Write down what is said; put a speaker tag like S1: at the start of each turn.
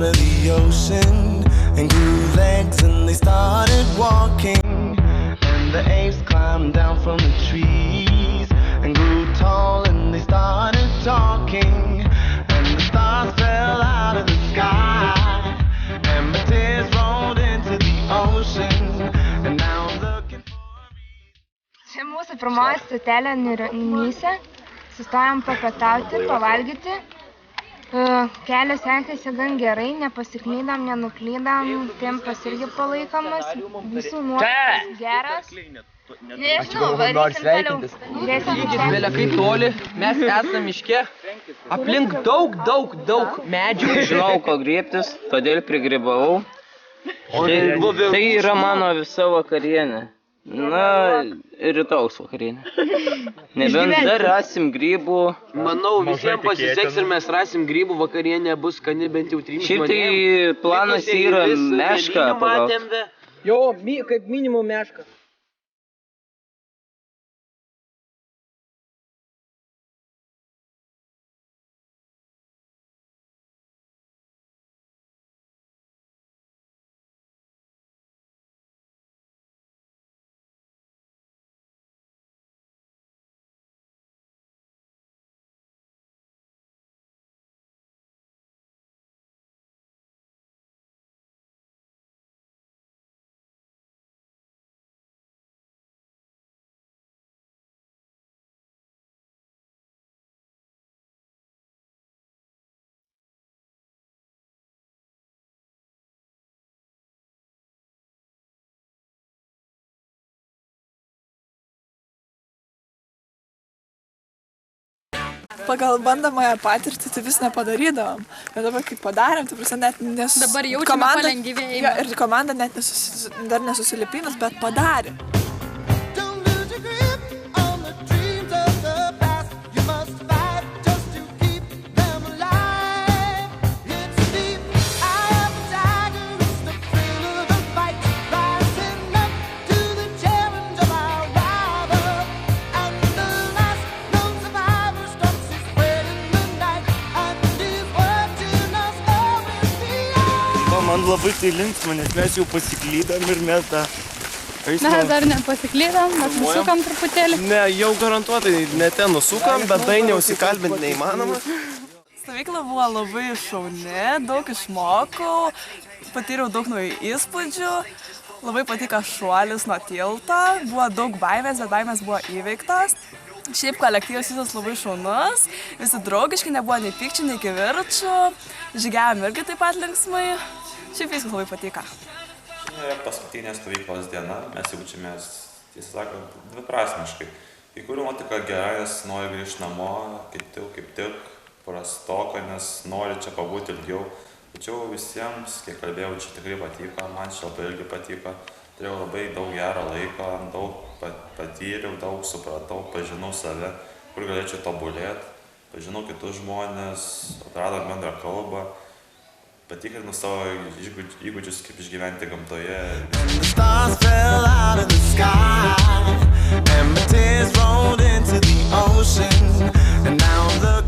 S1: out of the ocean and grew legs and they started walking. And the apes climbed down from the trees and grew tall and they started talking. And the stars fell out of the sky and my tears rolled into the ocean. And now I'm looking for a reason.
S2: Čia mūsų pirmoji stotelė Ninyse. Sustojom papietauti, pavalgyti. Kelias sekėsi gan gerai, nepasiklydom, nenuklydom, tempas irgi palaikomas, visų nuotas geras. Nežinau, varysim toliau.
S3: Vėlia kaip toli, mes esame miške, aplink daug medžių.
S4: Žinau, ko griebtis, todėl prigribavau. Tai yra mano visa vakarienė. Na, rytaus vakarienė. Nebent dar rasim grybų.
S3: Manau, visiems pasiseks ir mes rasim grybų, vakarienė bus skani bent jau 3 žmonėms.
S4: Šiaip tai planas yra mešką pagauti.
S3: Jo, kaip minimum mešką.
S5: Pagal bandomąją patirtį tai vis nepadarydavom. Bet dabar kaip padarėm, tai prasme net
S6: dabar jaučiame palengvėjimą.
S5: Ir komanda net dar nesusilipinus, bet padarė.
S1: Man labai tai linksma, nes mes jau pasiklydom ir mes tą eismą...
S6: Mes dar nepasiklydom, bet nusukam truputėlį.
S1: Ne, jau garantuotai ne ten nusukam, bet Dainį užsikalbinti neįmanoma.
S5: Stovykla buvo labai šauni, daug išmokau, patyriau daug naujų įspūdžių, labai patiko šuolis nuo tilto, buvo daug baimės, bet baimės buvo įveiktos. Šiaip kolektyvas visas labai šaunus, visi draugiški, nebuvo nei pykčių, nei kivirčų, žygiavom irgi taip pat linksmai. Šiaip viskas labai patiko.
S7: Paskutinė stovyklos diena, mes jaučiamės, tiesą sakant, dviprasmiškai. Kai kurių nuotaika gera, nes nori grįžti namo, kaip tik prastoka, nes nori čia pabūti ilgiau. Tačiau visiems, kiek kalbėjau, čia tikrai patiko, man čia labai irgi patiko. Turėjau labai daug gero laiko, daug patyriau, daug supratau, pažinau save, kur galėčiau tobulėti, pažinau kitus žmonės, atradau bendrą kalbą. Patikrinu savo įgūdžius, kaip išgyventi gamtoje.
S1: And the stars fell out of the sky and my tears rolled into the ocean. And now I'm looking